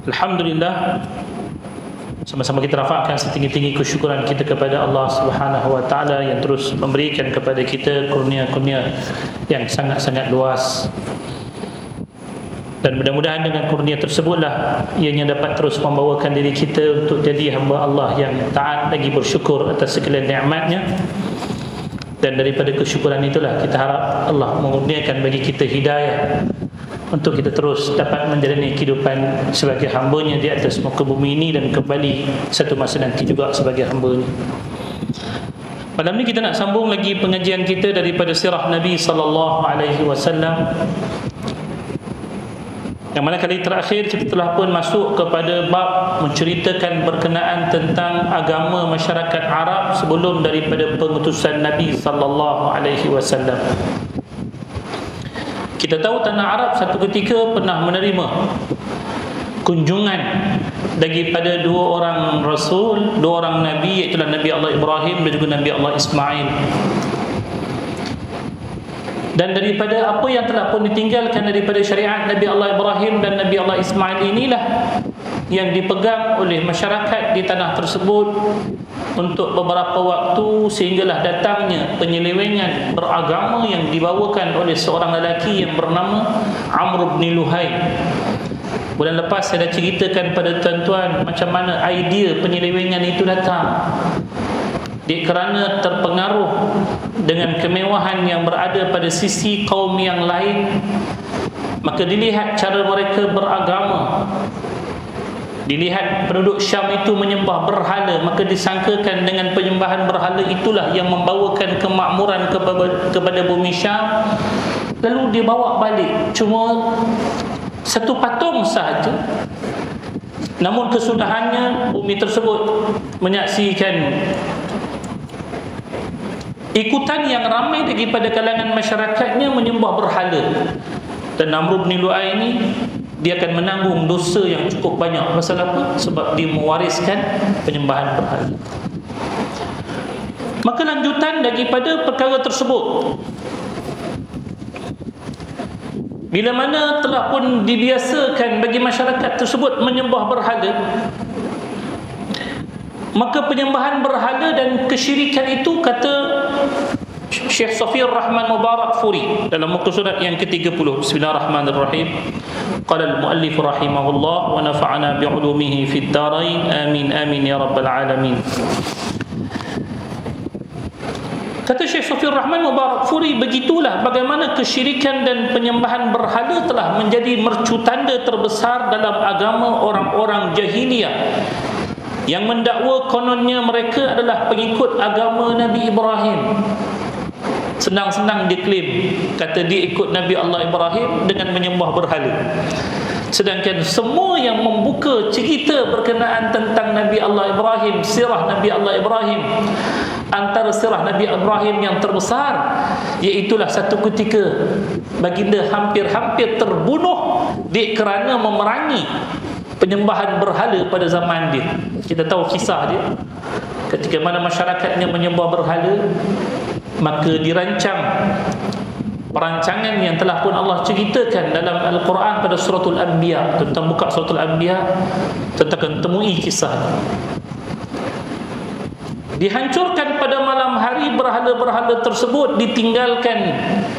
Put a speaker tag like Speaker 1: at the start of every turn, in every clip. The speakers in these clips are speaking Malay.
Speaker 1: Alhamdulillah, sama-sama kita rafa'kan setinggi-tinggi kesyukuran kita kepada Allah Subhanahu wa taala yang terus memberikan kepada kita kurnia-kurnia yang sangat-sangat luas. Dan mudah-mudahan dengan kurnia tersebutlah ianya dapat terus membawakan diri kita untuk jadi hamba Allah yang taat lagi bersyukur atas segala nikmatnya. Dan daripada kesyukuran itulah kita harap Allah mengurniakan bagi kita hidayah untuk kita terus dapat menjalani kehidupan sebagai hamba-Nya di atas muka bumi ini dan kembali satu masa nanti juga sebagai hamba-Nya. Malam ni kita nak sambung lagi pengajian kita daripada sirah Nabi sallallahu alaihi wasallam. Yang mana kali terakhir kita telah pun masuk kepada bab menceritakan berkenaan tentang agama masyarakat Arab sebelum daripada pengutusan Nabi sallallahu alaihi wasallam. Kita tahu tanah Arab satu ketika pernah menerima kunjungan daripada dua orang Rasul, dua orang Nabi, iaitu Nabi Allah Ibrahim dan juga Nabi Allah Ismail. Dan daripada apa yang telah pun ditinggalkan daripada syariat Nabi Allah Ibrahim dan Nabi Allah Ismail inilah yang dipegang oleh masyarakat di tanah tersebut untuk beberapa waktu, sehinggalah datangnya penyelewengan beragama yang dibawakan oleh seorang lelaki yang bernama Amr bin Luhai. Bulan lepas saya dah ceritakan pada tuan-tuan macam mana idea penyelewengan itu datang. Kerana terpengaruh dengan kemewahan yang berada pada sisi kaum yang lain, maka dilihat cara mereka beragama, dilihat penduduk Syam itu menyembah berhala, maka disangkakan dengan penyembahan berhala itulah yang membawakan kemakmuran kepada bumi Syam. Lalu dibawa balik cuma satu patung sahaja. Namun kesudahannya bumi tersebut menyaksikan ikutan yang ramai daripada kalangan masyarakatnya menyembah berhala. Dan Amr bin Lu'ay ini dia akan menanggung dosa yang cukup banyak. Pasal apa? Sebab dia mewariskan penyembahan berhala. Maka lanjutan daripada perkara tersebut, bila mana telah pun dibiasakan bagi masyarakat tersebut menyembah berhala, maka penyembahan berhala dan kesyirikan itu, kata Syekh Safiyur Rahman Mubarak Furi dalam muka surat yang ke-30, Bismillahirrahmanirrahim. Qala al-muallif rahimahullah wa nafa'ana bi'ulumihi fid darain amin amin ya rabbal alamin. Kata Syekh Safiyur Rahman Mubarak Furi, begitulah bagaimana kesyirikan dan penyembahan berhala telah menjadi mercutanda terbesar dalam agama orang-orang jahiliyah yang mendakwa kononnya mereka adalah pengikut agama Nabi Ibrahim. Senang-senang dia klaim, kata dia ikut Nabi Allah Ibrahim dengan menyembah berhala. Sedangkan semua yang membuka cerita berkenaan tentang Nabi Allah Ibrahim, sirah Nabi Allah Ibrahim, antara sirah Nabi Ibrahim yang terbesar, iaitulah satu ketika baginda hampir-hampir terbunuh kerana memerangi penyembahan berhala pada zaman dia. Kita tahu kisah dia. Ketika mana masyarakatnya menyembah berhala, maka dirancang perancangan yang telah pun Allah ceritakan dalam Al-Quran pada suratul Anbiya. Tentang buka suratul Anbiya, tentang akan temui kisah ini. Dihancurkan pada malam hari berhala-berhala tersebut, ditinggalkan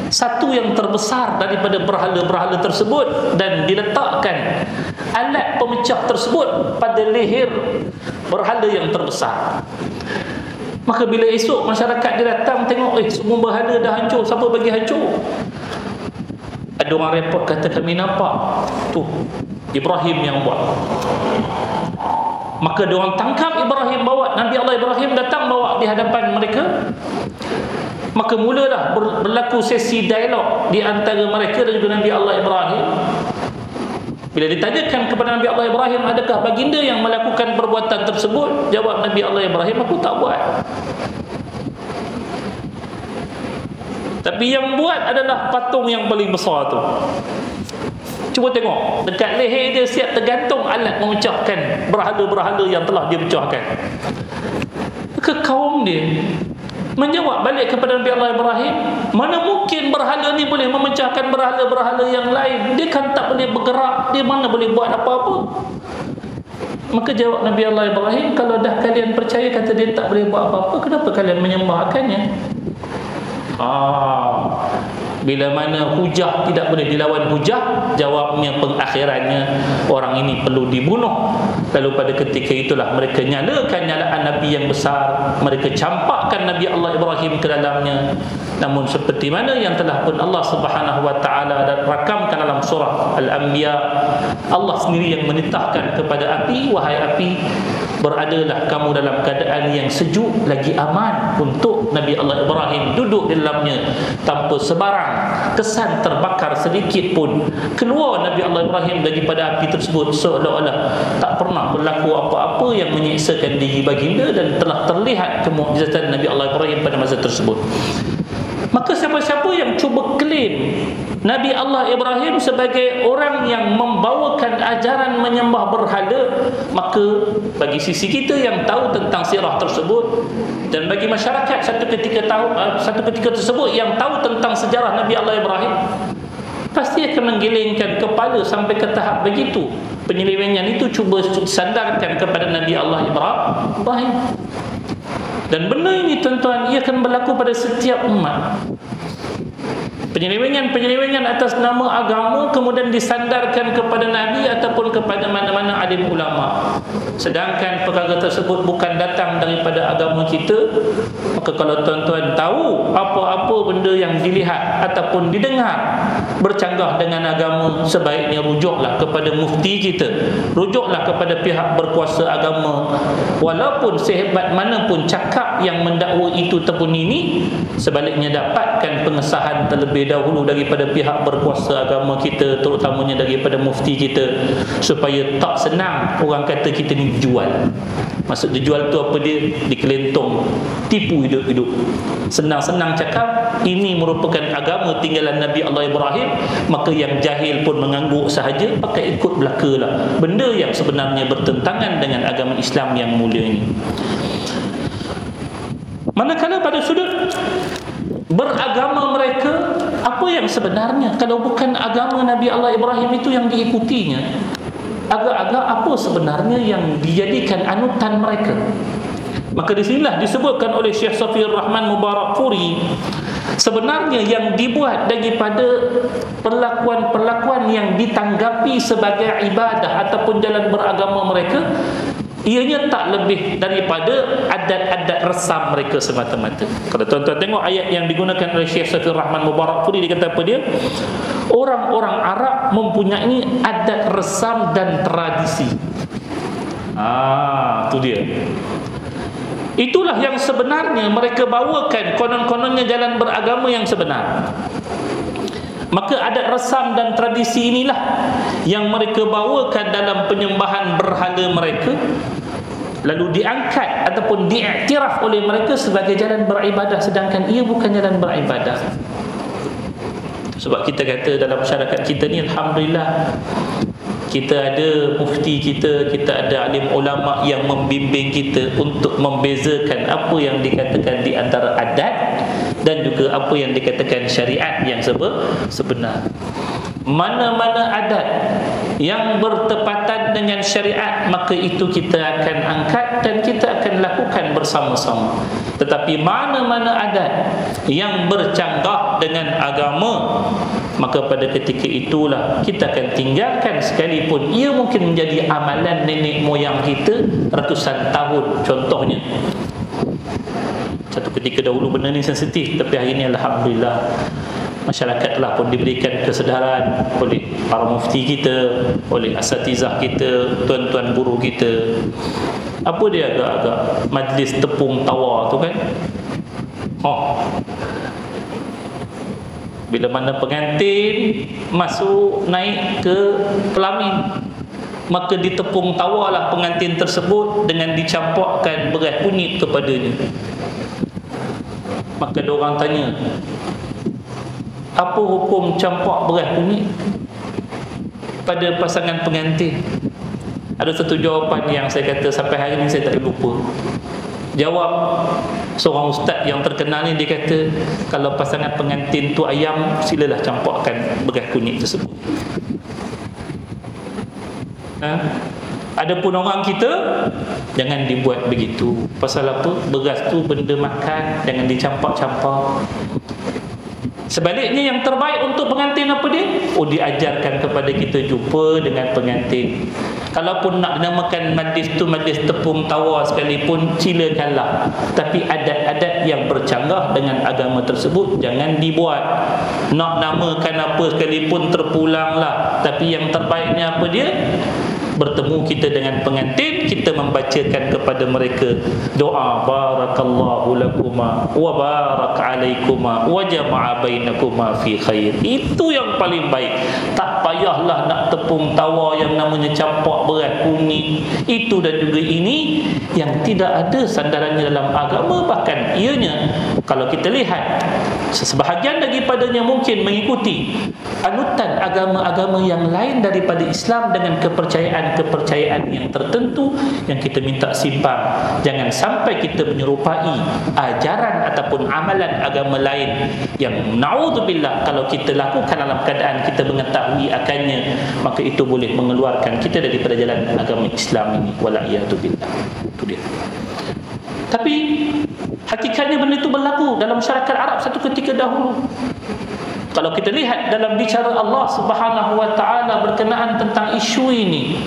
Speaker 1: satu yang terbesar daripada berhala-berhala tersebut, dan diletakkan alat pemecah tersebut pada leher berhala yang terbesar. Maka bila esok masyarakat dia datang tengok, semua berhala dah hancur, siapa bagi hancur? Ada orang report kata, kami nampak tu Ibrahim yang buat. Maka dia orang tangkap Ibrahim, bawa Nabi Allah Ibrahim datang bawa di hadapan mereka. Maka mulalah berlaku sesi dialog di antara mereka dan juga Nabi Allah Ibrahim. Bila ditanyakan kepada Nabi Allah Ibrahim, adakah baginda yang melakukan perbuatan tersebut? Jawab Nabi Allah Ibrahim, aku tak buat. Tapi yang buat adalah patung yang paling besar tu. Cuba tengok, dekat leher dia siap tergantung alat memecahkan berhala-berhala yang telah dia pecahkan. Maka kaum dia Menjawab balik kepada Nabi Allah Ibrahim, mana mungkin berhala ni boleh memecahkan berhala-berhala yang lain? Dia kan tak boleh bergerak, dia mana boleh buat apa-apa? Maka jawab Nabi Allah Ibrahim, kalau dah kalian percaya kata dia tak boleh buat apa-apa, kenapa kalian menyembahkannya? Bila mana hujah tidak boleh dilawan hujah, jawabnya pengakhirannya orang ini perlu dibunuh. Lalu pada ketika itulah mereka nyalakan nyalaan Nabi yang besar, mereka campakkan Nabi Allah Ibrahim ke dalamnya. Namun seperti mana yang telah pun Allah Subhanahu wa taala dan rakamkan dalam surah Al-Anbiya, Allah sendiri yang menitahkan kepada api, wahai api, beradalah kamu dalam keadaan yang sejuk lagi aman untuk Nabi Allah Ibrahim duduk di dalamnya tanpa sebarang kesan terbakar sedikit pun keluar Nabi Allah Ibrahim daripada api tersebut, seolah-olah tak pernah berlaku apa-apa yang menyiksakan diri baginda, dan telah terlihat kemukjizatan Nabi Allah Ibrahim pada masa tersebut. Maka siapa-siapa yang cuba klaim Nabi Allah Ibrahim sebagai orang yang membawakan ajaran menyembah berhala, maka bagi sisi kita yang tahu tentang sirah tersebut, dan bagi masyarakat satu ketika tersebut yang tahu tentang sejarah Nabi Allah Ibrahim, pasti akan menggelengkan kepala sampai ke tahap begitu. Penyelewengan itu cuba sandarkan kepada Nabi Allah Ibrahim. Dan benda ini tuan-tuan, ia akan berlaku pada setiap umat. Penyelewengan atas nama agama kemudian disandarkan kepada Nabi ataupun kepada mana-mana alim ulama. Sedangkan perkara tersebut bukan datang daripada agama kita, maka kalau tuan-tuan tahu apa-apa benda yang dilihat ataupun didengar bercanggah dengan agama, sebaiknya rujuklah kepada mufti kita, rujuklah kepada pihak berkuasa agama. Walaupun sehebat manapun cakap yang mendakwa itu ataupun ini, sebaliknya dapatkan pengesahan terlebih dahulu daripada pihak berkuasa agama kita, terutamanya daripada mufti kita, supaya tak senang orang kata kita ni jual. Maksud dijual tu apa dia? Dikelentong, tipu hidup-hidup. Senang-senang cakap ini merupakan agama tinggalan Nabi Allah Ibrahim, maka yang jahil pun mengangguk sahaja, pakai ikut belakalah benda yang sebenarnya bertentangan dengan agama Islam yang mulia ini. Manakala pada sudut beragama mereka, apa yang sebenarnya kalau bukan agama Nabi Allah Ibrahim itu yang diikutinya? Agak-agak apa sebenarnya yang dijadikan anutan mereka? Maka di sinilah disebutkan oleh Syekh Safiur Rahman Mubarakfuri, sebenarnya yang dibuat daripada perlakuan-perlakuan yang ditanggapi sebagai ibadah ataupun jalan beragama mereka, ianya tak lebih daripada adat-adat resam mereka semata-mata. Kalau tuan-tuan tengok ayat yang digunakan oleh Syekh Safiur Rahman Mubarakfuri, dia kata apa dia? Orang-orang Arab mempunyai adat resam dan tradisi. Itu dia. Itulah yang sebenarnya mereka bawakan, konon-kononnya jalan beragama yang sebenar. Maka adat resam dan tradisi inilah yang mereka bawakan dalam penyembahan berhala mereka, lalu diangkat ataupun diiktiraf oleh mereka sebagai jalan beribadah, sedangkan ia bukan jalan beribadah. Sebab kita kata dalam masyarakat kita ni, alhamdulillah, kita ada mufti kita, kita ada alim ulama yang membimbing kita untuk membezakan apa yang dikatakan di antara adat dan juga apa yang dikatakan syariat yang sebenar. Mana-mana adat yang bertepatan dengan syariat, maka itu kita akan angkat dan kita akan lakukan bersama-sama. Tetapi mana-mana adat yang bercanggah dengan agama, maka pada ketika itulah kita akan tinggalkan, sekalipun ia mungkin menjadi amalan nenek moyang kita ratusan tahun. Contohnya, satu ketika dahulu benda ni sensitif, tapi hari ini alhamdulillah masyarakat telah pun diberikan kesedaran oleh para mufti kita, oleh asatizah kita, tuan-tuan guru kita. Apa dia agak-agak majlis tepung tawa tu kan? Bila mana pengantin masuk naik ke pelamin, maka ditepung tawalah pengantin tersebut dengan dicampakkan beras kunyit kepadanya. Maka ada orang tanya, apa hukum campak beras kunyit pada pasangan pengantin? Ada satu jawapan yang saya kata sampai hari ini saya tak lupa. Jawab seorang ustaz yang terkenal ni, dia kata kalau pasangan pengantin tu ayam, silalah campurkan beras kunyit tersebut. Adapun orang kita, jangan dibuat begitu. Pasal apa? Beras tu benda makan, jangan dicampak-campak. Sebaliknya yang terbaik untuk pengantin apa dia? Diajarkan kepada kita jumpa dengan pengantin. Kalaupun nak dinamakan majlis tu majlis tepung tawar sekalipun, silakanlah. Tapi adat-adat yang bercanggah dengan agama tersebut jangan dibuat. Nak namakan apa sekalipun terpulanglah. Tapi yang terbaiknya apa dia? Bertemu kita dengan pengantin, kita membacakan kepada mereka doa barakallahu lakuma wa barak alaikuma wa jama'a bainakuma fi khair. Itu yang paling baik. Tak payahlah nak tepung tawar yang namanya campak beras kunyit. Itu dan juga ini yang tidak ada sandarannya dalam agama. Bahkan ianya, kalau kita lihat, sebahagian daripadanya mungkin mengikuti anutan agama-agama yang lain daripada Islam dengan kepercayaan yang tertentu yang kita minta simpang. Jangan sampai kita menyerupai ajaran ataupun amalan agama lain yang na'udzubillah kalau kita lakukan dalam keadaan kita mengetahui akannya, maka itu boleh mengeluarkan kita daripada jalan agama Islam ini. Wala'iyatubillah. Itu dia. Tapi hakikatnya benda itu berlaku dalam masyarakat Arab satu ketika dahulu. Kalau kita lihat dalam bicara Allah Subhanahu wa taala berkenaan tentang isu ini,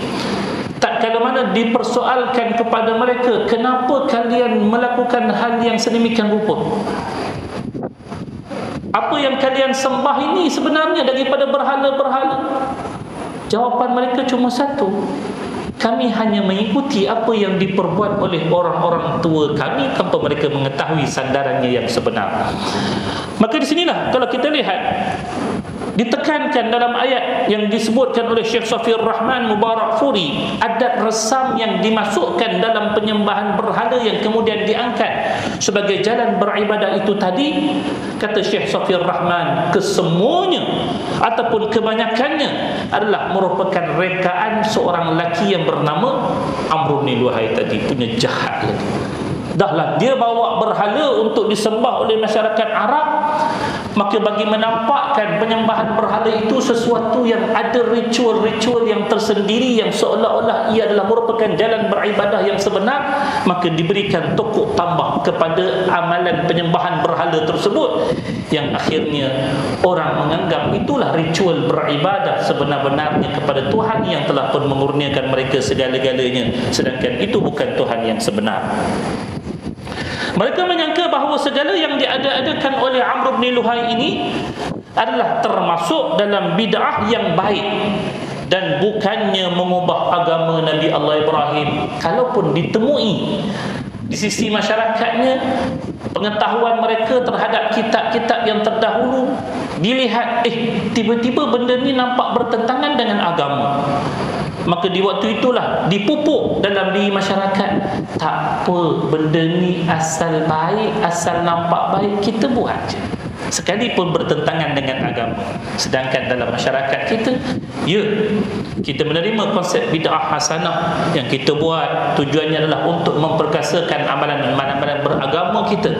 Speaker 1: tak kala mana dipersoalkan kepada mereka, kenapa kalian melakukan hal yang sedemikian rupa? Apa yang kalian sembah ini sebenarnya daripada berhala-berhala? Jawapan mereka cuma satu, kami hanya mengikuti apa yang diperbuat oleh orang-orang tua kami tanpa mereka mengetahui sandarannya yang sebenar. Maka di sinilah kalau kita lihat ditekankan dalam ayat yang disebutkan oleh Syekh Safiur Rahman Mubarakfuri, adat resam yang dimasukkan dalam penyembahan berhala yang kemudian diangkat sebagai jalan beribadah itu tadi, kata Syekh Safiur Rahman, kesemuanya ataupun kebanyakannya adalah merupakan rekaan seorang lelaki yang bernama Amr bin Luhai tadi, punya jahat lagi. Dahlah dia bawa berhala untuk disembah oleh masyarakat Arab, maka bagi menampakkan penyembahan berhala itu sesuatu yang ada ritual-ritual yang tersendiri yang seolah-olah ia adalah merupakan jalan beribadah yang sebenar, maka diberikan tokok tambah kepada amalan penyembahan berhala tersebut yang akhirnya orang menganggap itulah ritual beribadah sebenar-benarnya kepada Tuhan yang telah pun mengurniakan mereka segala-galanya, sedangkan itu bukan Tuhan yang sebenar. Mereka menyangka bahawa segala yang diada-adakan oleh Amr bin Luhai ini adalah termasuk dalam bid'ah yang baik dan bukannya mengubah agama Nabi Allah Ibrahim. Kalaupun ditemui di sisi masyarakatnya pengetahuan mereka terhadap kitab-kitab yang terdahulu, dilihat tiba-tiba benda ni nampak bertentangan dengan agama, maka di waktu itulah dipupuk dalam diri masyarakat, tak apa, benda ni asal baik, asal nampak baik, kita buat je sekalipun bertentangan dengan agama. Sedangkan dalam masyarakat kita, ya, kita menerima konsep bid'ah hasanah yang kita buat tujuannya adalah untuk memperkasakan amalan-amalan beragama kita,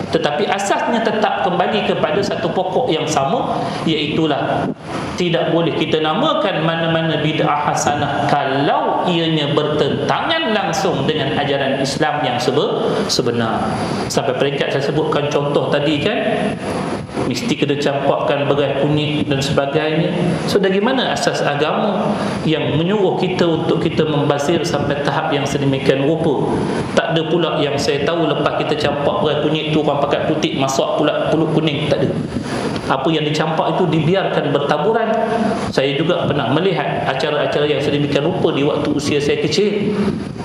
Speaker 1: tetapi asasnya tetap kembali kepada satu pokok yang sama, iaitulah tidak boleh kita namakan mana-mana bid'ah hasanah kalau ianya bertentangan langsung dengan ajaran Islam yang sebenar. Sampai peringkat saya sebutkan contoh tadi kan, mesti kena campakkan beras kunyit dan sebagainya. So dari mana asas agama yang menyuruh kita untuk kita membazir sampai tahap yang sedemikian rupa? Tak ada pula yang saya tahu lepas kita campak beras kunyit tu orang pakai putik masak pula pulut kuning, tak ada. Apa yang dicampak itu dibiarkan bertaburan. Saya juga pernah melihat acara-acara yang sedemikian rupa di waktu usia saya kecil,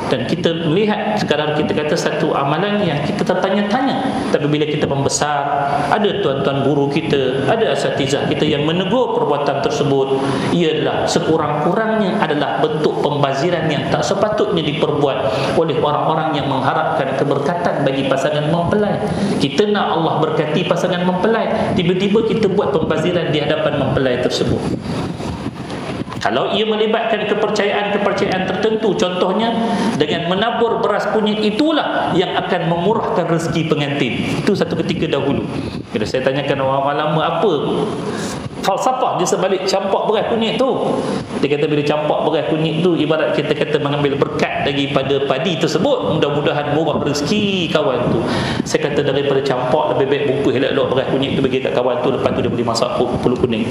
Speaker 1: dan kita melihat sekarang kita kata satu amalan yang kita tertanya-tanya, tapi bila kita membesar, ada tuan-tuan guru kita, ada asatizah kita yang menegur perbuatan tersebut, ia adalah sekurang-kurangnya adalah bentuk pembaziran yang tak sepatutnya diperbuat oleh orang-orang yang mengharapkan keberkatan bagi pasangan mempelai. Kita nak Allah berkati pasangan mempelai, tiba-tiba kita buat pembaziran di hadapan mempelai tersebut. Kalau ia melibatkan kepercayaan-kepercayaan tertentu, contohnya dengan menabur beras kunyit, itulah yang akan memurahkan rezeki pengantin. Itu satu ketika dahulu. Bila saya tanyakan orang lama apa falsafah di sebalik campak beras kunyit tu, dia kata bila campak beras kunyit tu ibarat kita kata mengambil berkat daripada padi tersebut, mudah-mudahan murah rezeki kawan tu. Saya kata daripada campak lebih baik bungkus elok-elok beras kunyit tu bagi kat kawan tu, lepas tu dia boleh masak pulut kuning.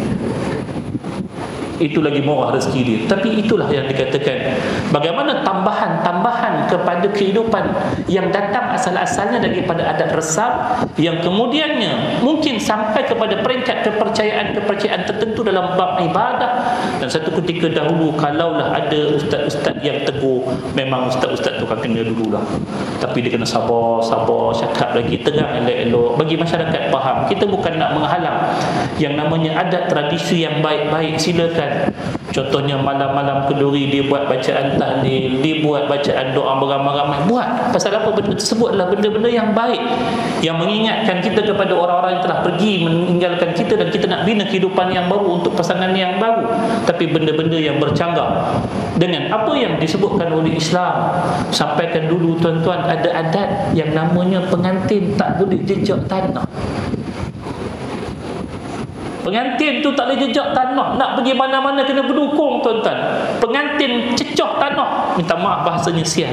Speaker 1: Itu lagi murah rezeki dia. Tapi itulah yang dikatakan, bagaimana tambahan-tambahan kepada kehidupan yang datang asal-asalnya daripada adat resam, yang kemudiannya mungkin sampai kepada peringkat kepercayaan-kepercayaan tertentu dalam bab ibadah. Dan satu ketika dahulu kalaulah ada ustaz-ustaz yang tegur, memang ustaz-ustaz tu kan kena dululah, tapi dia kena sabar, cakap lagi terang elok-elok bagi masyarakat faham. Kita bukan nak menghalang yang namanya adat tradisi yang baik-baik, silakan. Contohnya malam-malam kenduri dia buat bacaan tahlil, dia buat bacaan doa beramai-ramai, buat. Pasal apa? Benda tersebut adalah benda-benda yang baik, yang mengingatkan kita kepada orang-orang yang telah pergi meninggalkan kita, dan kita nak bina kehidupan yang baru untuk pasangan yang baru. Tapi benda-benda yang bercanggah dengan apa yang disebutkan oleh Islam. Sampaikan dulu tuan-tuan, ada adat yang namanya pengantin tak boleh jejak tanah. Pengantin tu tak boleh jejak tanah. Nak pergi mana-mana kena berdukung tuan-tuan. Pengantin cecah tanah, minta maaf bahasanya sial.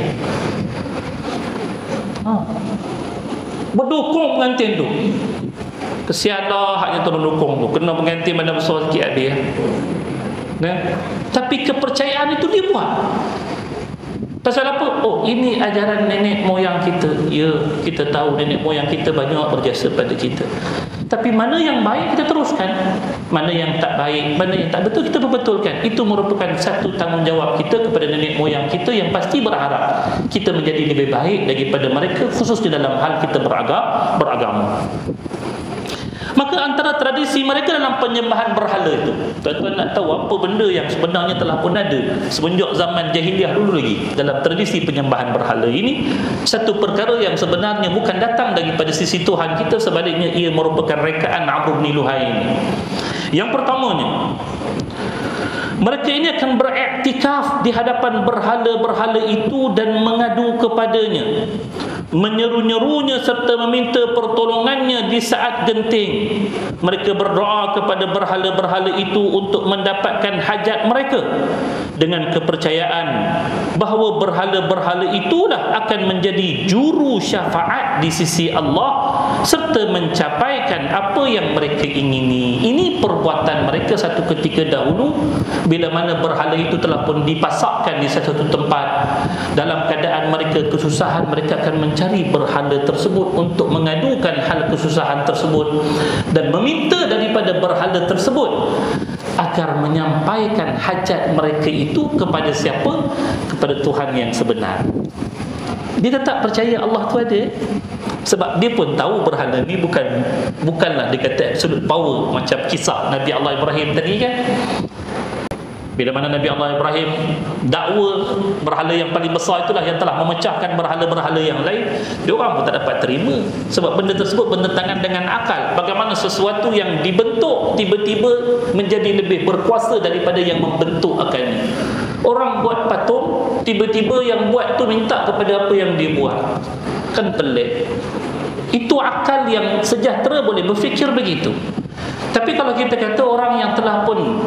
Speaker 1: Berdukung pengantin tu. Kesian lah haknya tolong dukung tu. Kena pengantin mana besar sikit dia. Tapi kepercayaan itu dia buat. Pasal apa? Oh, ini ajaran nenek moyang kita. Ya, kita tahu nenek moyang kita banyak berjasa pada kita. Tapi mana yang baik kita teruskan, mana yang tak baik, mana yang tak betul kita perbetulkan. Itu merupakan satu tanggungjawab kita kepada nenek moyang kita, yang pasti berharap kita menjadi lebih baik daripada mereka, khususnya dalam hal kita beragama. Maka antara tradisi mereka dalam penyembahan berhala itu, tuan-tuan nak tahu apa benda yang sebenarnya telah pun ada semenjak zaman jahiliah dulu lagi dalam tradisi penyembahan berhala ini. Satu perkara yang sebenarnya bukan datang daripada sisi Tuhan kita, sebaliknya ia merupakan rekaan Amr bin Luhai ini. Yang pertamanya, mereka ini akan beriktikaf di hadapan berhala-berhala itu dan mengadu kepadanya, menyeru-nyerunya serta meminta pertolongannya di saat genting. Mereka berdoa kepada berhala-berhala itu untuk mendapatkan hajat mereka dengan kepercayaan bahawa berhala-berhala itulah akan menjadi juru syafaat di sisi Allah serta mencapaikan apa yang mereka ingini. Ini perbuatan mereka satu ketika dahulu, bila mana berhala itu telah pun dipasakkan di satu tempat. Dalam keadaan mereka kesusahan, mereka akan mencari berhala tersebut untuk mengadukan hal kesusahan tersebut dan meminta daripada berhala tersebut agar menyampaikan hajat mereka itu kepada siapa? Kepada Tuhan yang sebenar. Dia tetap percaya Allah tu ada, sebab dia pun tahu berhala ni bukanlah dia kata absolute power macam kisah Nabi Allah Ibrahim tadi kan. Bila mana Nabi Allah Ibrahim dakwa berhala yang paling besar itulah yang telah memecahkan berhala-berhala yang lain, dia orang pun tak dapat terima, sebab benda tersebut bertentangan dengan akal. Bagaimana sesuatu yang dibentuk tiba-tiba menjadi lebih berkuasa daripada yang membentuk akalnya. Orang buat patung, tiba-tiba yang buat tu minta kepada apa yang dia buat. Kan pelik. Itu akal yang sejahtera boleh berfikir begitu. Tapi kalau kita kata orang yang telah pun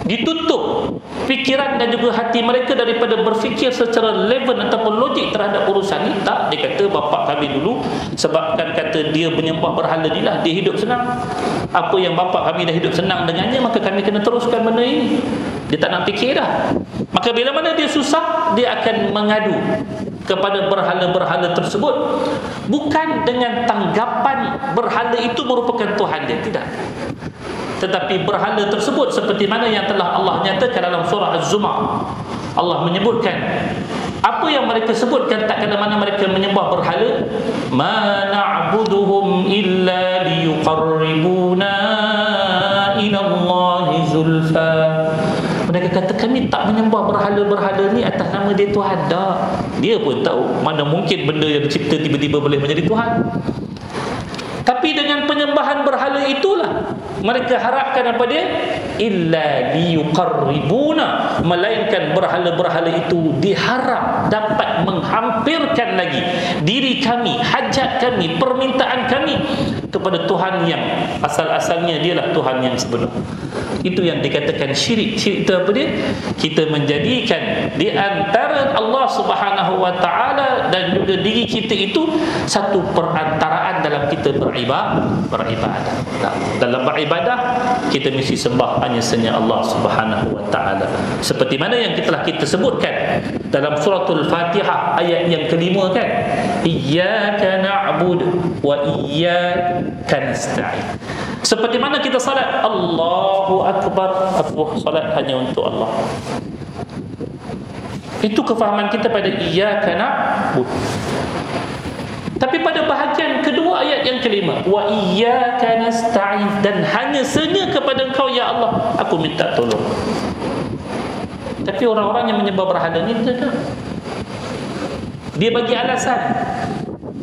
Speaker 1: ditutup fikiran dan juga hati mereka daripada berfikir secara level ataupun logik terhadap urusan ini, tak, dia kata bapak kami dulu sebabkan kata dia menyembah berhala ni lah, dia hidup senang. Apa yang bapak kami dah hidup senang dengannya, maka kami kena teruskan benda ini. Dia tak nak fikir dah. Maka bila mana dia susah, dia akan mengadu kepada berhala-berhala tersebut, bukan dengan tanggapan berhala itu merupakan Tuhan dia, tidak. Tetapi berhala tersebut seperti mana yang telah Allah nyatakan dalam surah Az-Zumar. Allah menyebutkan apa yang mereka sebutkan tak kala mana mereka menyembah berhala. Ma na'buduhum illa liyuqarribuna ila Allahi zulfa. Mereka kata kami tak menyembah berhala-berhala ni atas nama dia Tuhan. Dah, dia pun tahu mana mungkin benda yang dicipta tiba-tiba boleh menjadi Tuhan. Tapi dengan penyembahan berhala itulah mereka harapkan apa dia? illa liyuqarribuna, melainkan berhala-berhala itu diharap dapat menghampirkan lagi diri kami, hajat kami, permintaan kami kepada Tuhan yang asal-asalnya dialah Tuhan yang sebenar. Itu yang dikatakan syirik. Syirik itu apa dia? Kita menjadikan di antara Allah Subhanahu wa taala dan juga diri kita itu satu perantaraan dalam kita beribadah. Dalam beribadah kita mesti sembah hanya saja Allah Subhanahu wa taala. Seperti mana yang telah kita sebutkan dalam suratul Fatihah ayat yang kelima kan, iyyaka na'budu wa iyyaka nasta'in. Seperti mana kita salat, Allahu Akbar, aku salat hanya untuk Allah. Itu kefahaman kita pada iyyaka na'budu. Tapi pada bahagian kedua ayat yang kelima, wa iyyaka nasta'in, dan hanya saja kepada Engkau ya Allah aku minta tolong. Tapi orang-orang yang menyembah berhala ni dia bagi alasan,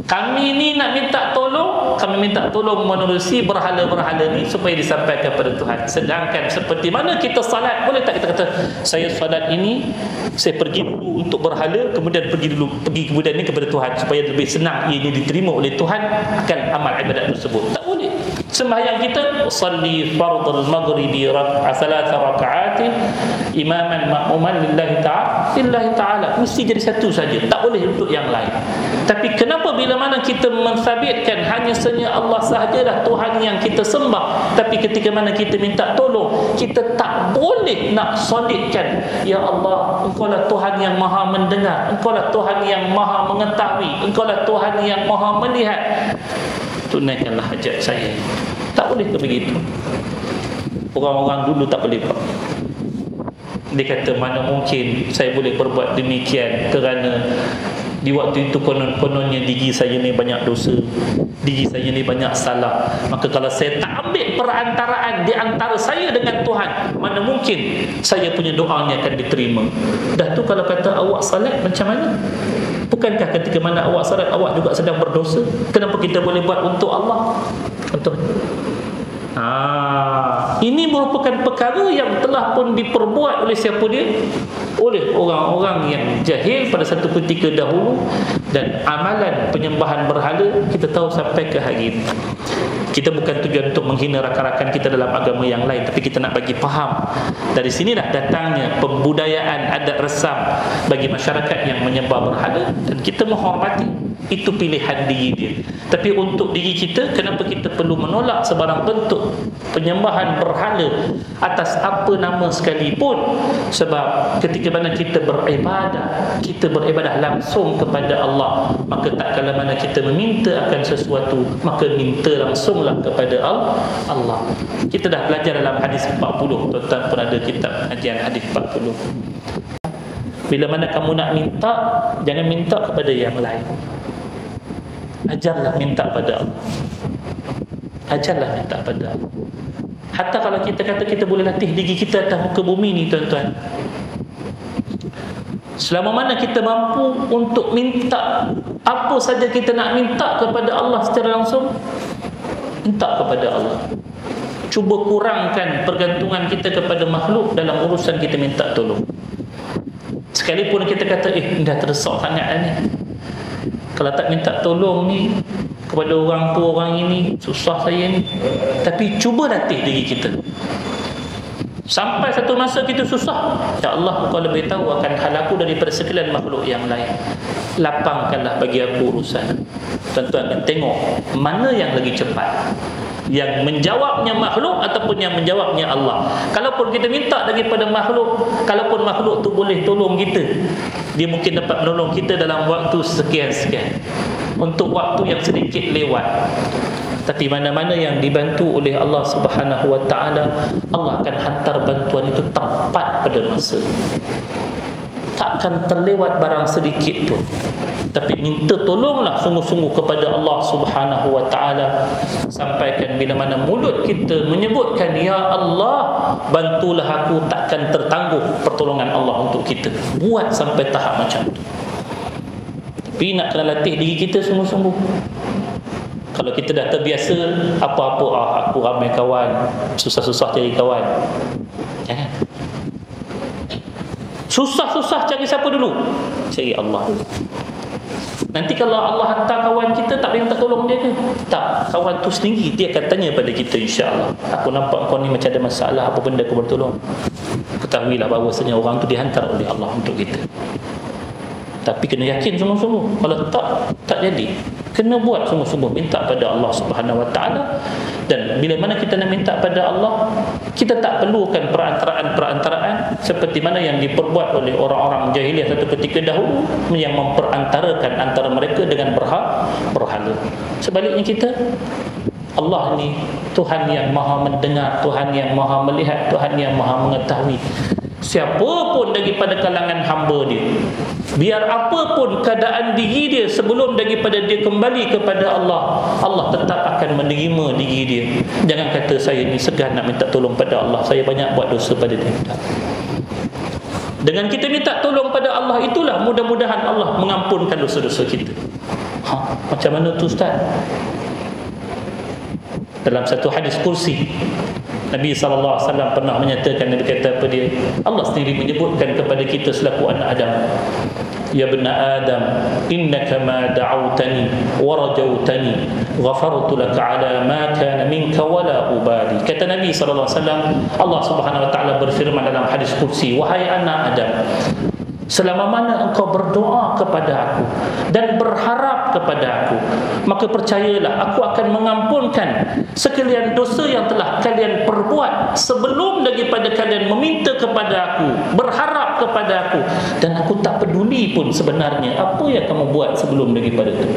Speaker 1: kami ni nak minta tolong, kami minta tolong menerusi berhala-berhala ni supaya disampaikan kepada Tuhan. Sedangkan seperti mana kita salat, boleh tak kita kata saya salat ini saya pergi dulu untuk berhala, kemudian pergi kemudian ni kepada Tuhan supaya lebih senang ianya diterima oleh Tuhan akan amal ibadat tersebut. Tak boleh. Sembahyang kita salli fardhul maghribi salasa raka'atin imaman ma'muman lillahi ta'ala, mesti jadi satu saja, tak boleh untuk yang lain. Tapi kenapa bila mana kita mensabitkan hanya saja Allah sahajalah Tuhan yang kita sembah, tapi ketika mana kita minta tolong kita tak boleh nak solidkan, ya Allah Engkau lah Tuhan yang maha mendengar, Engkau lah Tuhan yang maha mengetahui, Engkau lah Tuhan yang maha melihat, tunaikanlah hajat saya. Tak boleh ke begitu? Orang-orang dulu tak boleh buat. Dia kata mana mungkin saya boleh berbuat demikian, kerana di waktu itu kononnya diri saya ni banyak dosa, diri saya ni banyak salah, maka kalau saya tak ambil perantaraan di antara saya dengan Tuhan, mana mungkin saya punya doanya akan diterima. Dah tu kalau kata awak salat macam mana? Bukankah ketika mana awak salat awak juga sedang berdosa? Kenapa kita boleh buat untuk Allah? Contohnya, ini merupakan perkara yang telah pun diperbuat oleh siapa dia? Oleh orang-orang yang jahil pada satu ketika dahulu, dan amalan penyembahan berhala kita tahu sampai ke hari ini. Kita bukan tujuan untuk menghina rakan-rakan kita dalam agama yang lain, tapi kita nak bagi faham. Dari sinilah datangnya pembudayaan adat resam bagi masyarakat yang menyembah berhala, dan kita menghormati. Itu pilihan diri dia. Tapi untuk diri kita, kenapa kita perlu menolak sebarang bentuk penyembahan berhala atas apa nama sekalipun? Sebab ketika mana kita beribadah langsung kepada Allah, maka tak kala mana kita meminta akan sesuatu, maka minta langsunglah kepada Allah. Kita dah belajar dalam hadis 40, tuan-tuan pun ada kitab kajian hadis 40. Bila mana kamu nak minta, jangan minta kepada yang lain. Ajarlah minta pada Allah. Ajarlah minta pada Allah. Hatta kalau kita kata kita boleh latih diri kita atas muka bumi ni, tuan-tuan, selama mana kita mampu untuk minta apa saja kita nak minta kepada Allah secara langsung, minta kepada Allah. Cuba kurangkan pergantungan kita kepada makhluk dalam urusan kita minta tolong. Sekalipun kita kata dah terdesak sangat ni, kalau tak minta tolong ni kepada orang tua orang ini, susah saya ni. Tapi cuba latih diri kita. Sampai satu masa kita susah, ya Allah Engkau lebih tahu akan hal aku daripada sekalian makhluk yang lain. Lapangkanlah bagi aku urusan. Tuan-tuan akan tengok mana yang lagi cepat, yang menjawabnya makhluk ataupun yang menjawabnya Allah. Kalaupun kita minta daripada makhluk, kalaupun makhluk tu boleh tolong kita, dia mungkin dapat menolong kita dalam waktu sekian-sekian, untuk waktu yang sedikit lewat. Tapi mana-mana yang dibantu oleh Allah Subhanahu wa taala, Allah akan hantar bantuan itu tepat pada masa. Takkan terlewat barang sedikit pun. Tapi minta tolonglah sungguh-sungguh kepada Allah Subhanahu wa taala, sampaikan bila mana mulut kita menyebutkan ya Allah bantulah aku, takkan tertangguh pertolongan Allah untuk kita. Buat sampai tahap macam tu. Tapi nak kena latih diri kita sungguh-sungguh. Kalau kita dah terbiasa apa-apa, aku ramai kawan, susah-susah cari kawan, Jangan. Susah-susah cari siapa dulu? Cari Allah dulu. Nanti kalau Allah hantar kawan kita, tak boleh minta tolong dia ke? Tak, kawan tu sendiri dia akan tanya pada kita, insya-Allah, aku nampak kau ni macam ada masalah, apa benda aku boleh tolong? Ketahuilah bahawasanya orang tu dihantar oleh Allah untuk kita. Tapi kena yakin sungguh-sungguh. Kalau tak jadi. Kena buat sungguh-sungguh, minta pada Allah Subhanahu Wa Taala. Dan bila mana kita nak minta pada Allah, kita tak perlukan perantaraan seperti mana yang diperbuat oleh orang-orang jahiliah satu ketika dahulu, yang memperantarakan antara mereka dengan berhala. Sebaliknya kita, Allah ni Tuhan yang Maha mendengar, Tuhan yang Maha melihat, Tuhan yang Maha mengetahui. Siapa pun daripada kalangan hamba dia, biar apa pun keadaan diri dia sebelum daripada dia kembali kepada Allah, Allah tetap akan menerima diri dia. Jangan kata saya ni segan nak minta tolong pada Allah, saya banyak buat dosa pada dia. Dengan kita minta tolong pada Allah, itulah mudah-mudahan Allah mengampunkan dosa-dosa kita. Macam mana tu Ustaz? Dalam satu hadis kursi, Nabi SAW pernah menyatakan, Nabi kata apa dia? Allah sendiri menyebutkan kepada kita selaku anak Adam, Ya bena Adam, innaka ma da'awtani wa rajawtani ghafartu laka ala ma kana minka wala ubali. Kata Nabi SAW, Allah Subhanahu Wa Taala berfirman dalam hadis kursi, wahai anak Adam, selama mana engkau berdoa kepada aku dan berharap kepada aku, maka percayalah aku akan mengampunkan sekalian dosa yang telah kalian perbuat sebelum daripada kalian meminta kepada aku, berharap kepada aku. Dan aku tak peduli pun sebenarnya apa yang kamu buat sebelum daripada itu.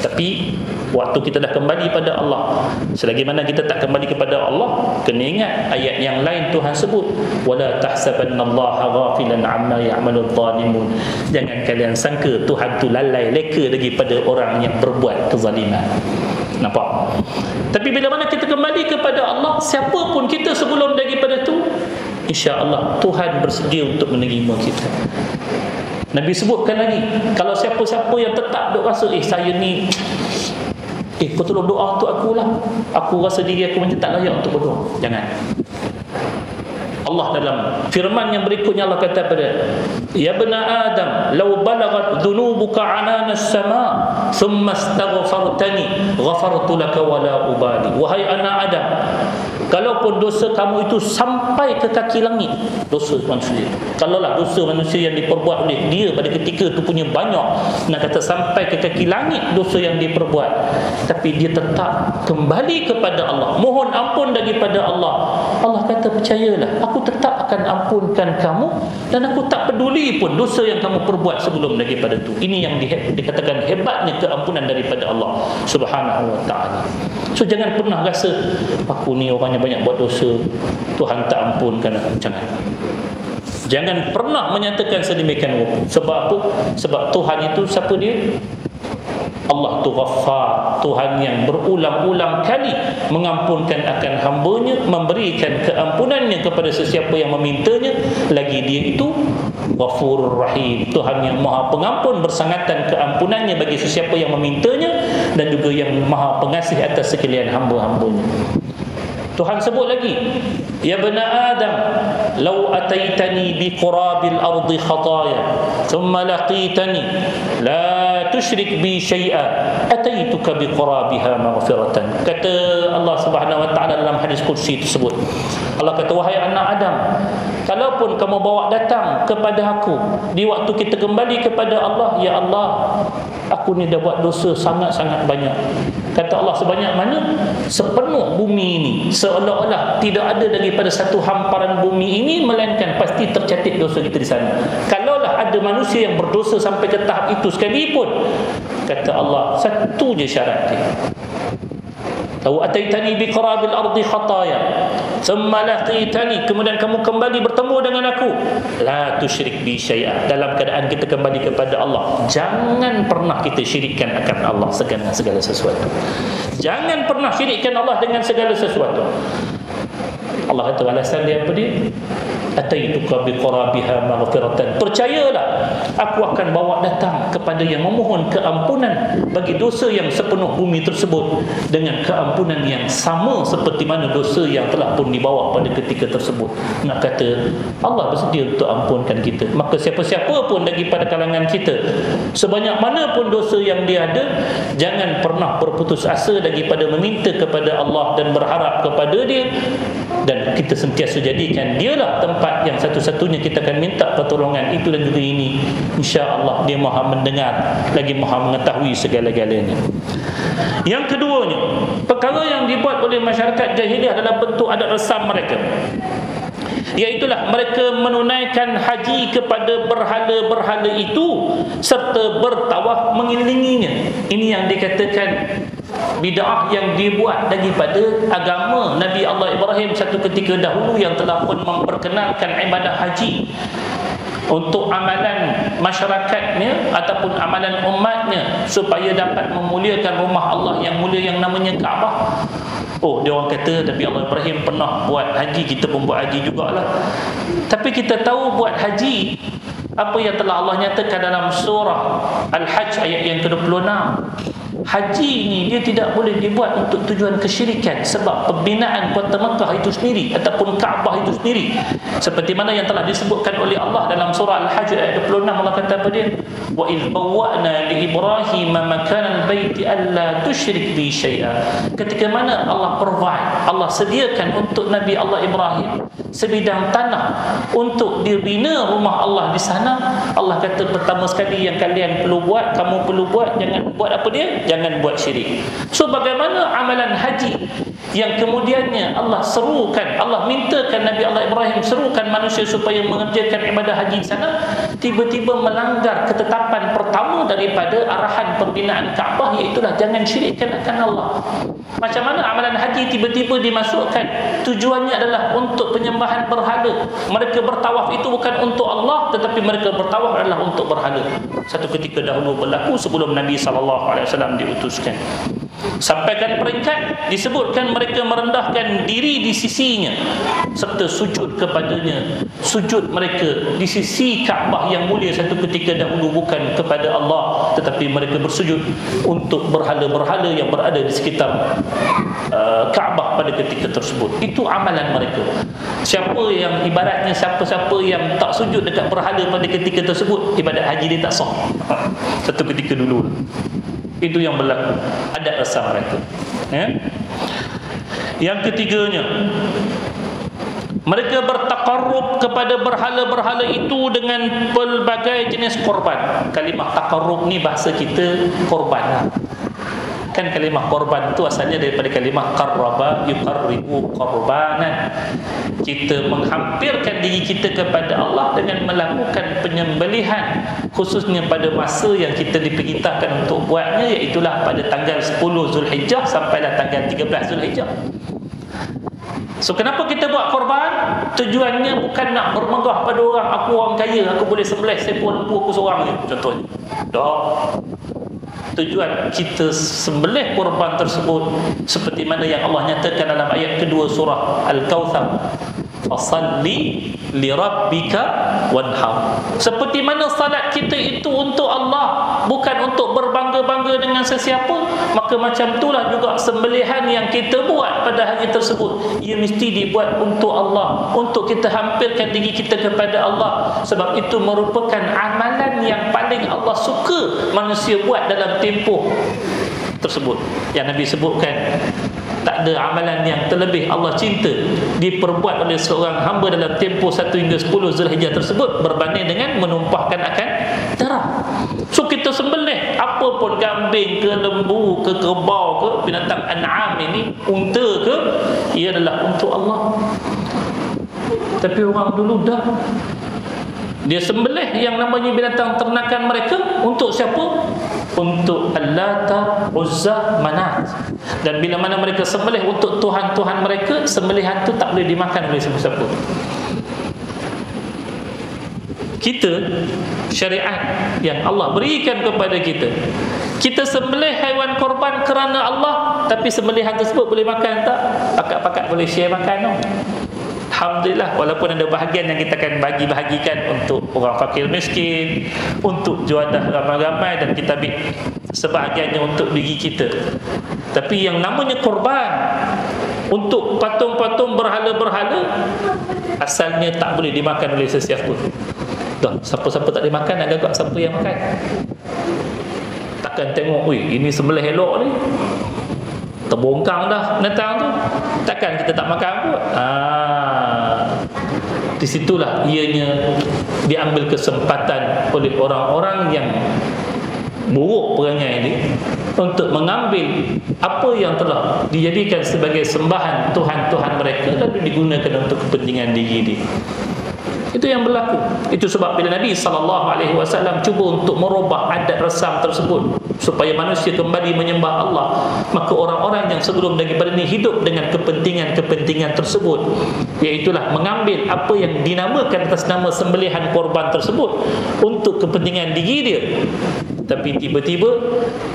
Speaker 1: Tapi waktu kita dah kembali pada Allah, selagi mana kita tak kembali kepada Allah, kena ingat ayat yang lain Tuhan sebut, wala tahsabannallaha ghafilan amma ya'malul zalimun. Jangan kalian sangka Tuhan tu lalai leka daripada orang yang berbuat kezaliman. Nampak? Tapi bila mana kita kembali kepada Allah, siapa pun kita sebelum daripada tu, insya-Allah Tuhan bersedia untuk menerima kita. Nabi sebutkan lagi, kalau siapa-siapa yang tetap duk rasa saya ni kau tolong doa untuk aku lah, aku rasa diri aku macam tak layak untuk berdoa, jangan. Allah dalam firman yang berikutnya Allah kata pada, Ya bena Adam, law balagat dhunubuka anana as-sama thumma astaghfartani ghafartu laka wala ubali. Wahai anak Adam, kalaupun dosa kamu itu sampai ke kaki langit, dosa manusia, kalaulah dosa manusia yang diperbuat oleh dia pada ketika itu punya banyak, nak kata sampai ke kaki langit dosa yang diperbuat, tapi dia tetap kembali kepada Allah, mohon ampun daripada Allah, Allah kata percayalah, aku tetap akan ampunkan kamu dan aku tak peduli pun dosa yang kamu perbuat sebelum daripada itu. Ini yang dikatakan hebatnya keampunan daripada Allah Subhanahu Wa Taala. So jangan pernah rasa aku ni orangnya banyak buat dosa, Tuhan tak ampunkan aku. Jangan pernah menyatakan sedemikian rupa. Sebab apa? Sebab Tuhan itu siapa dia? Allah tu Ghaffar, Tuhan yang berulang-ulang kali mengampunkan akan hambanya, memberikan keampunannya kepada sesiapa yang memintanya. Lagi dia itu Ghafurur Rahim, Tuhan yang Maha Pengampun, bersangatan keampunannya bagi sesiapa yang memintanya, dan juga yang Maha Pengasih atas sekalian hamba-hambanya. Tuhan sebut lagi, Ya bena Adam, law ataitani bi qurabil ardi khataya thumma laqitani la tusyrik bi syai'a ataituka bi qurabiha maghfiratan. Kata Allah Subhanahu Wa Taala dalam hadis kursi tersebut, Allah kata, wahai anak Adam, kalaupun kamu bawa datang kepada aku di waktu kita kembali kepada Allah, ya Allah, aku ni dah buat dosa sangat-sangat banyak. Kata Allah, sebanyak mana? Sepenuh bumi ini, seolah-olah tidak ada daripada satu hamparan bumi ini melainkan pasti tercatat dosa kita di sana. Kalaulah ada manusia yang berdosa sampai ke tahap itu sekalipun, kata Allah, satu je syarat dia, Lau ataitani biqarabil ardi khataya thumma laqitani, kemudian kamu kembali bertemu dengan aku, la tusyrik bi syai'a, dalam keadaan kita kembali kepada Allah, jangan pernah kita syirikkan akan Allah dengan segala sesuatu. Jangan pernah syirikkan Allah dengan segala sesuatu. Allah kata alasan dia apa dia? ataituka biqarabiha maghfiratan. Percayalah, aku akan bawa datang kepada yang memohon keampunan bagi dosa yang sepenuh bumi tersebut dengan keampunan yang sama seperti mana dosa yang telah pun dibawa pada ketika tersebut. Nak kata Allah bersedia untuk ampunkan kita. Maka siapa-siapa pun daripada kalangan kita, sebanyak mana pun dosa yang dia ada, jangan pernah berputus asa daripada meminta kepada Allah dan berharap kepada dia, dan kita sentiasa jadikan dialah tempat yang satu-satunya kita akan minta pertolongan itu dan juga ini. Insya-Allah dia Maha mendengar lagi Maha mengetahui segala-galanya. Yang keduanya, perkara yang dibuat oleh masyarakat jahiliah dalam bentuk adat resam mereka, iaitulah mereka menunaikan haji kepada berhala-berhala itu serta bertawaf mengelilinginya. Ini yang dikatakan bid'ah yang dibuat daripada agama Nabi Allah Ibrahim satu ketika dahulu, yang telah pun memperkenalkan ibadah haji untuk amalan masyarakatnya ataupun amalan umatnya supaya dapat memuliakan rumah Allah yang mulia yang namanya Kaabah. Oh, dia orang kata Nabi Allah Ibrahim pernah buat haji, kita pun buat haji jugalah. Tapi kita tahu buat haji, apa yang telah Allah nyatakan dalam surah Al-Hajj ayat yang ke-26. Haji ini dia tidak boleh dibuat untuk tujuan kesyirikan, sebab pembinaan kota Mekah itu sendiri ataupun Kaabah itu sendiri, seperti mana yang telah disebutkan oleh Allah dalam surah Al-Hajj ayat 26. Allah kata apa dia? Wa idh bawwa'na li Ibrahim makana al-baiti alla tusyrik bi syai'a. Ketika mana Allah provide, Allah sediakan untuk Nabi Allah Ibrahim sebidang tanah untuk dibina rumah Allah di sana. Allah kata pertama sekali yang kalian perlu buat, kamu perlu buat, jangan buat apa dia? Jangan buat syirik. So bagaimana amalan haji yang kemudiannya Allah serukan, Allah mintakan Nabi Allah Ibrahim serukan manusia supaya mengerjakan ibadah haji di sana, tiba-tiba melanggar ketetapan pertama daripada arahan pembinaan Kaabah, iaitulah jangan syirikkan akan Allah. Macam mana amalan haji tiba-tiba dimasukkan tujuannya adalah untuk penyembahan berhala? Mereka bertawaf itu bukan untuk Allah, tetapi mereka bertawaf adalah untuk berhala. Satu ketika dahulu berlaku sebelum Nabi SAW diutuskan. Sampaikan peringkat disebutkan mereka merendahkan diri di sisinya serta sujud kepadanya. Sujud mereka di sisi Kaabah yang mulia satu ketika dahulu bukan kepada Allah, tetapi mereka bersujud untuk berhala-berhala yang berada di sekitar Kaabah pada ketika tersebut. Itu amalan mereka. Siapa yang ibaratnya siapa-siapa yang tak sujud dekat berhala pada ketika tersebut, ibadat haji dia tak sah. Satu ketika dulu itu yang berlaku, adat resam mereka. Yang ketiganya, mereka bertakarrub kepada berhala-berhala itu dengan pelbagai jenis korban. Kalimah takarrub ni bahasa kita korban. Kan kalimah korban itu asalnya daripada kalimah qarraba yuqarribu qarbanan. Kita menghampirkan diri kita kepada Allah dengan melakukan penyembelihan, khususnya pada masa yang kita diperintahkan untuk buatnya, iaitulah pada tanggal 10 Zulhijjah sampailah tanggal 13 Zulhijjah. So kenapa kita buat korban? Tujuannya bukan nak bermegah pada orang, aku orang kaya, aku boleh sembelih sepuluh lembu aku seorang je, contohnya. Tak. Tujuan kita sembelih korban tersebut seperti mana yang Allah nyatakan dalam ayat kedua surah Al-Kautsar, fasalli lirabbika wanhar. Seperti mana salat kita itu untuk Allah, bukan untuk berbangga-bangga dengan sesiapa, maka macam itulah juga sembelihan yang kita buat pada hari tersebut, ia mesti dibuat untuk Allah, untuk kita hampirkan diri kita kepada Allah. Sebab itu merupakan amalan yang paling Allah suka manusia buat dalam tempoh tersebut. Yang Nabi sebutkan, tak ada amalan yang terlebih Allah cinta diperbuat oleh seorang hamba dalam tempoh 1 hingga 10 Zulhijjah tersebut berbanding dengan menumpahkan akan darah. So kita sembelih apa pun, kambing ke, lembu ke, kerbau ke, binatang an'am ini, unta ke, ia adalah untuk Allah. Tapi orang dulu dah, dia sembelih yang namanya binatang ternakan mereka untuk siapa? Untuk Allata, Uzza, Manat. Dan bila mana mereka sembelih untuk tuhan-tuhan mereka, sembelihan tu tak boleh dimakan oleh siapa-siapa. Kita, syariat yang Allah berikan kepada kita, kita sembelih haiwan korban kerana Allah, tapi sembelihan tersebut boleh makan tak? Pakat-pakat boleh share makan tak? Alhamdulillah, walaupun ada bahagian yang kita akan bahagikan untuk orang fakir miskin, untuk juadah ramai-ramai, dan kita ambil sebahagiannya untuk diri kita. Tapi yang namanya korban untuk patung-patung berhala-berhala, asalnya tak boleh dimakan oleh sesiapa. Dah, siapa-siapa tak boleh makan, nak gagak siapa yang makan? Takkan tengok, ini sembelih elok ni, terbongkang dah netang tu, takkan kita tak makan pun. Di situlah ianya diambil kesempatan oleh orang-orang yang buruk perangai ini untuk mengambil apa yang telah dijadikan sebagai sembahan Tuhan-Tuhan mereka lalu digunakan untuk kepentingan diri dia. Itu yang berlaku. Itu sebab bila Nabi SAW cuba untuk merubah adat resam tersebut supaya manusia kembali menyembah Allah, maka orang-orang yang sebelum daripada ini hidup dengan kepentingan-kepentingan tersebut, iaitulah mengambil apa yang dinamakan atas nama sembelihan korban tersebut untuk kepentingan diri dia. Tapi tiba-tiba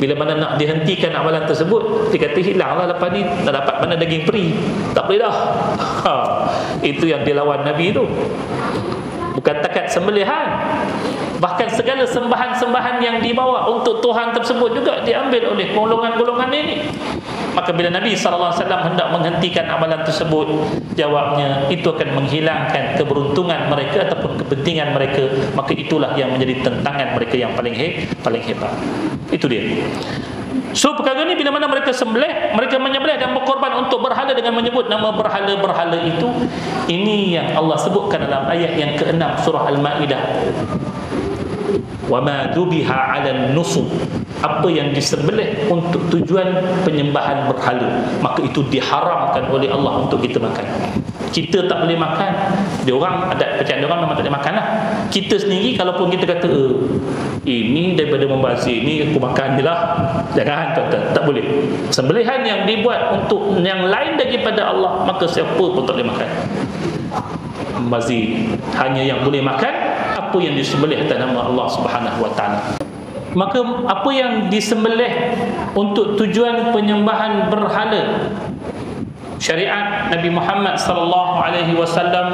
Speaker 1: bila mana nak dihentikan amalan tersebut, dia kata hilanglah lepas ni nak dapat mana daging peri, tak boleh dah. Itu yang dilawan Nabi itu. Bukan takat sembelihan, bahkan segala sembahan-sembahan yang dibawa untuk Tuhan tersebut juga diambil oleh golongan-golongan ini. Maka bila Nabi SAW hendak menghentikan amalan tersebut, jawabnya itu akan menghilangkan keberuntungan mereka ataupun kepentingan mereka. Maka itulah yang menjadi tentangan mereka yang paling hebat. Itu dia. So perkara ni bila mana mereka sembelih, mereka menyembelih dan berkorban untuk berhala dengan menyebut nama berhala-berhala itu, ini yang Allah sebutkan dalam ayat yang ke-6 surah Al-Maidah. Wa ma dubiha 'ala nusub, apa yang disembelih untuk tujuan penyembahan berhala, maka itu diharamkan oleh Allah untuk kita makan. Kita tak boleh makan, diorang adat percayaan diorang memang tak boleh makan lah. Kita sendiri kalaupun kita kata ini daripada membazir ni aku makan je lah, jangan, tak boleh. Sembelihan yang dibuat untuk yang lain daripada Allah, maka siapa pun tak boleh makan. Membazir, hanya yang boleh makan apa yang disembelih atas nama Allah Subhanahu wa taala. Maka apa yang disembelih untuk tujuan penyembahan berhala, syariat Nabi Muhammad sallallahu alaihi wasallam,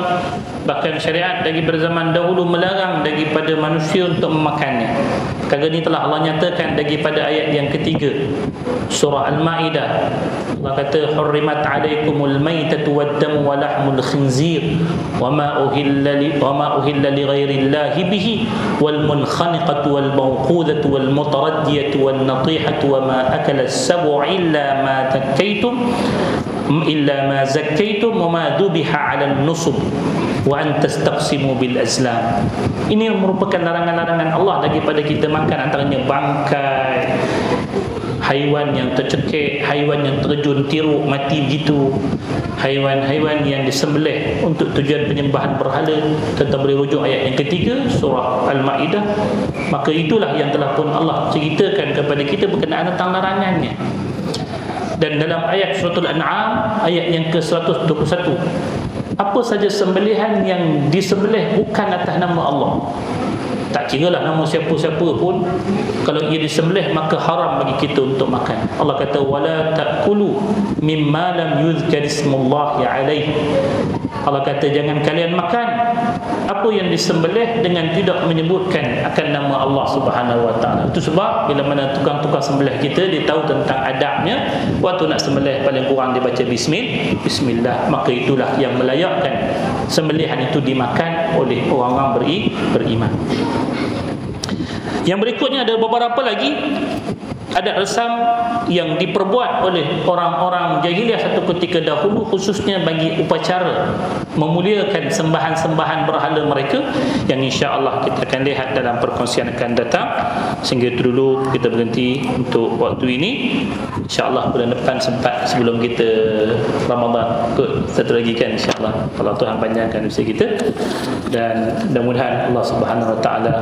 Speaker 1: bahkan syariat dari berzaman dahulu melarang daripada manusia untuk memakannya. Perkara ini telah Allah nyatakan daripada ayat yang ketiga surah Al-Maidah. Allah kata hurrimat alaikumul maitatu wad-damu wa lahmul khinzir wa ma uhilla li ghairillahi bihi wal munkhaniqatu wal mawqudatu wal mutaraddiyatu wan natihatu wa ma akala as-sab'u illa ma zakkaitum wa ma dubiha 'ala an-nusub wa an tastaqsimu bil azlam. Ini merupakan larangan-larangan Allah daripada kita makan, antaranya bangkai haiwan yang tercekik, haiwan yang terjun tiruk mati begitu, haiwan-haiwan yang disembelih untuk tujuan penyembahan berhala. Kita boleh rujuk ayat yang ketiga surah Al-Maidah. Maka itulah yang telah pun Allah ceritakan kepada kita berkenaan tentang larangannya. Dan dalam ayat suratul An'am ayat yang ke-121, apa saja sembelihan yang disembelih bukan atas nama Allah, tak kiralah nama siapa-siapa pun, kalau ia disembelih maka haram bagi kita untuk makan. Allah kata wala ta'kulu mimma lam yuzkar ismullahi alaihi. Allah kata jangan kalian makan apa yang disembelih dengan tidak menyebutkan akan nama Allah Subhanahu wa taala. Itu sebab bila mana tukang-tukang sembelih kita dia tahu tentang adabnya, waktu nak sembelih paling kurang dia baca bismillah, maka itulah yang melayakkan sembelihan itu dimakan oleh orang-orang beriman. Yang berikutnya ada beberapa lagi adat resam yang diperbuat oleh orang-orang jahiliah satu ketika dahulu, khususnya bagi upacara memuliakan sembahan-sembahan berhala mereka, yang insya-Allah kita akan lihat dalam perkongsian akan datang. Sehingga itu dulu kita berhenti untuk waktu ini. Insya-Allah bulan depan sempat sebelum kita Ramadan kot satu lagi kan, insya-Allah kalau Tuhan panjangkan usia kita, dan mudah-mudahan Allah Subhanahu wa taala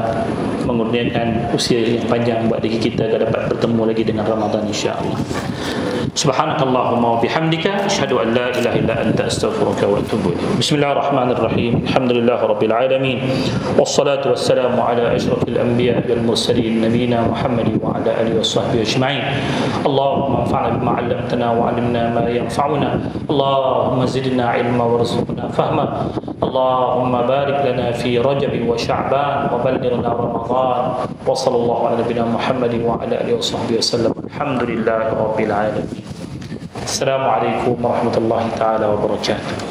Speaker 1: mengurniakan usia yang panjang buat diri kita agar dapat bertemu lagi dengan Ramadan insya-Allah. Subhanakallahumma wa bihamdika asyhadu an la ilaha illa anta astaghfiruka wa atubu ilaik. Bismillahirrahmanirrahim. Alhamdulillahirabbil alamin. Wassalatu wassalamu ala asyrafil anbiya wal mursalin nabiyina Muhammad wa ala alihi washabbihi ajma'in. Allahumma anfa'na bima 'allamtana wa 'allimna ma yanfa'una. Allahumma zidna 'ilma warzuqna fahma. Allahumma barik lana fi Rajab wa Sya'ban wa ballighna Ramadan. Wa sallallahu ala nabiyyina Muhammad wa ala alihi washabbihi wasallam. Alhamdulillahirabbil alamin. Assalamualaikum warahmatullahi taala wabarakatuh.